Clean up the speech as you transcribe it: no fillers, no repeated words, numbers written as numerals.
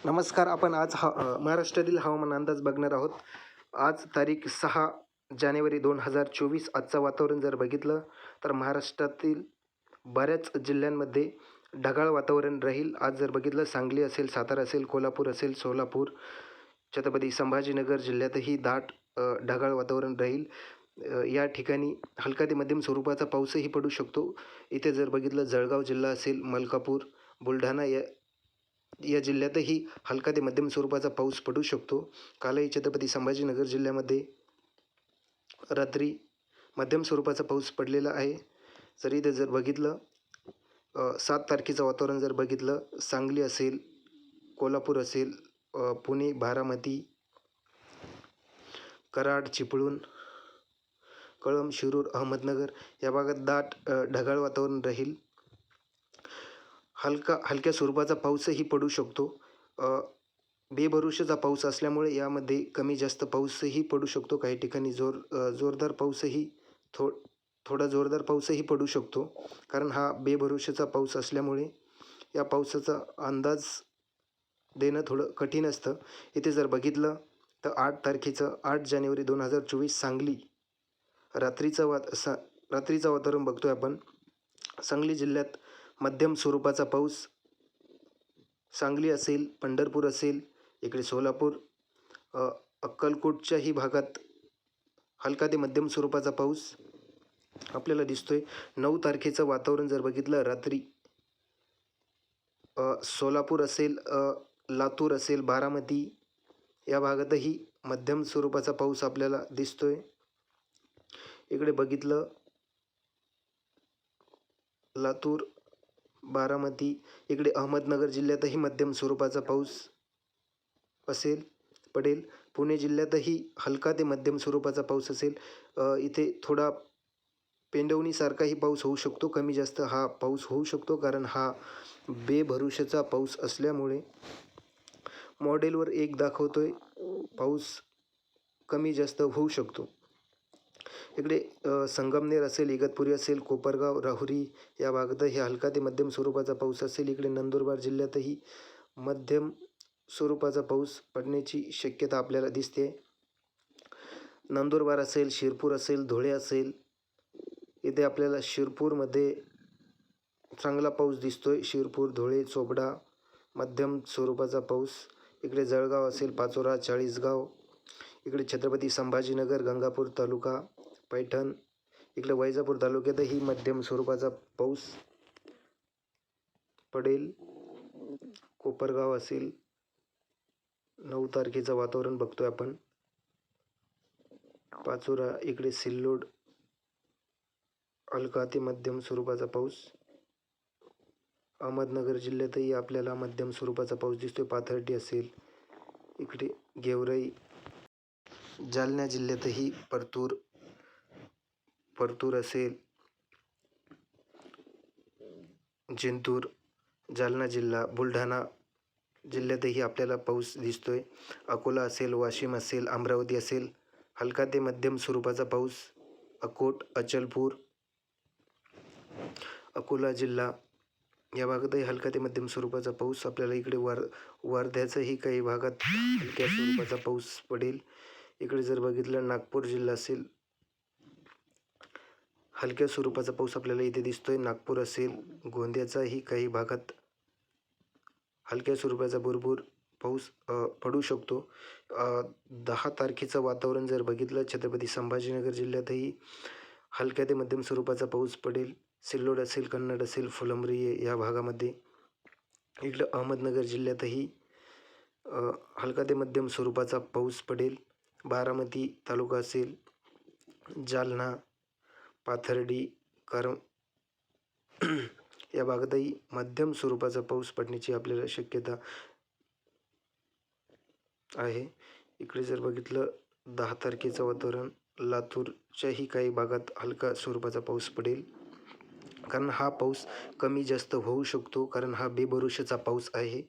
नमस्कार. आपण आज महाराष्ट्रातील हवामान अंदाज बघणार आहोत. आज तारीख 6 जानेवारी 2024. आजचं वातावरण जर बघितलं तर महाराष्ट्रातील बऱ्याच जिल्ह्यांमध्ये ढगाळ वातावरण राहील. आज जर बघितलं सांगली असेल, सातारा असेल, कोल्हापूर असेल, सोलापूर, छत्रपती संभाजीनगर जिल्ह्यातही ढगाळ वातावरण राहील. या ठिकाणी हलका ते मध्यम स्वरूपाचा पाऊसही पडू शकतो. इथे जर बघितलं जळगाव जिल्हा असेल, मलकापूर, बुलढाणा या जिल्ह्यातही हलका ते मध्यम स्वरूपाचा पाऊस पडू शकतो. कालही छत्रपती संभाजीनगर जिल्ह्यामध्ये रात्री मध्यम स्वरूपाचा पाऊस पडलेला आहे. जर बघितलं 7 तारखेचं वातावरण जर बघितलं, सांगली असेल, कोल्हापूर असेल, पुणे, बारामती, कराड, चिपळूण, कळंब, शिरूर, अहमदनगर या भागात ढगाळ वातावरण राहील. हलक्या स्वरूपाचा पाऊसही पडू शकतो. बेभरवशाचा पाऊस असल्यामुळे यामध्ये कमी जास्त पाऊसही पडू शकतो. काही ठिकाणी जोरदार पाऊसही थोडा जोरदार पाऊसही पडू शकतो. कारण हा बेभरवशाचा पाऊस असल्यामुळे या पावसाचा अंदाज देणं थोडं कठीण असतं. इथे जर बघितलं तर 8 जानेवारी 2024 सांगली रात्रीचं वातावरण बघतोय आपण. सांगली जिल्ह्यात मध्यम स्वरूपाचा पाऊस. सांगली असेल, पंढरपूर असेल, इकडे सोलापूर, अक्कलकोटच्याही भागात हलका ते मध्यम स्वरूपाचा पाऊस आपल्याला दिसतोय. 9 तारखेचं वातावरण जर बघितलं रात्री सोलापूर असेल, लातूर असेल, बारामती या भागातही मध्यम स्वरूपाचा पाऊस आपल्याला दिसतोय. इकडे बघितलं लातूर, बारामती, इकडे अहमदनगर जिल्ह्यातही मध्यम स्वरूपाचा पाऊस पडेल. पुणे जिल्ह्यातही हलका ते मध्यम स्वरूपाचा पाऊस असेल. इथे थोडा पेंडवणीसारखाही पाऊस होऊ शकतो. कमी जास्त हा पाऊस होऊ शकतो, कारण हा बेभरवशाचा पाऊस असल्यामुळे मॉडेलवर 1 दाखवतोय. पाऊस कमी जास्त होऊ शकतो. इकडे संगमनेर असेल, इगतपुरी असेल, कोपरगाव, राहुरी या भागातही हलका ते मध्यम स्वरूपाचा पाऊस असेल. इकडे नंदुरबार जिल्ह्यातही मध्यम स्वरूपाचा पाऊस पडण्याची शक्यता आपल्याला दिसते. नंदुरबार असेल, शिरपूर असेल, धुळे असेल, इथे आपल्याला शिरपूरमध्ये चांगला पाऊस दिसतोय. शिरपूर, धुळे, चोपडा मध्यम स्वरूपाचा पाऊस. इकडे जळगाव असेल, पाचोरा, चाळीसगाव, इकडे छत्रपती संभाजीनगर, गंगापूर तालुका, पैठण, इकडे वैजापूर तालुक्यातही मध्यम स्वरूपाचा पाऊस पडेल. कोपरगाव असेल, 9 तारखेचं वातावरण बघतोय आपण. पाचोरा, इकडे सिल्लोड हलका ते मध्यम स्वरूपाचा पाऊस. अहमदनगर जिल्ह्यातही आपल्याला मध्यम स्वरूपाचा पाऊस दिसतोय. पाथर्डी असेल, इकडे गेवराई, जालना जिल्ह्यातही परतूर असेल, जिंतूर, जालना जिल्हा, बुलढाणा जिल्ह्यातही आपल्याला पाऊस दिसतोय. अकोला असेल, वाशिम असेल, अमरावती असेल, हलका ते मध्यम स्वरूपाचा पाऊस. अकोट, अचलपूर, अकोला जिल्हा या भागातही हलका ते मध्यम स्वरूपाचा पाऊस आपल्याला इकडे वर्ध्याचाही काही भागात हलक्या स्वरूपाचा पाऊस पडेल. इकडे जर बघितलं नागपूर जिल्हा असेल, हलक्या स्वरूपाचा पाऊस आपल्याला इथे दिसतोय. नागपूर असेल, गोंदियाचाही काही भागात हलक्या स्वरूपाचा भुरभुर पाऊस पडू शकतो. 10 तारखेचं वातावरण जर बघितलं, छत्रपती संभाजीनगर जिल्ह्यातही हलक्या ते मध्यम स्वरूपाचा पाऊस पडेल. सिल्लोड असेल, कन्नड असेल, फुलंब्री या भागामध्ये. इकडं अहमदनगर जिल्ह्यातही हलका ते मध्यम स्वरूपाचा पाऊस पडेल. बारामती तालुका असेल, जालना, पाथर्डी, या भागातही मध्यम स्वरूपाचा पाऊस पडण्याची आपल्याला शक्यता आहे. इकडे जर बघितलं 10 तारखेचं वातावरण, लातूरच्याही काही भागात हलका स्वरूपाचा पाऊस पडेल. कारण हा पाऊस कमी जास्त होऊ शकतो, कारण हा बेभरवशाचा पाऊस आहे.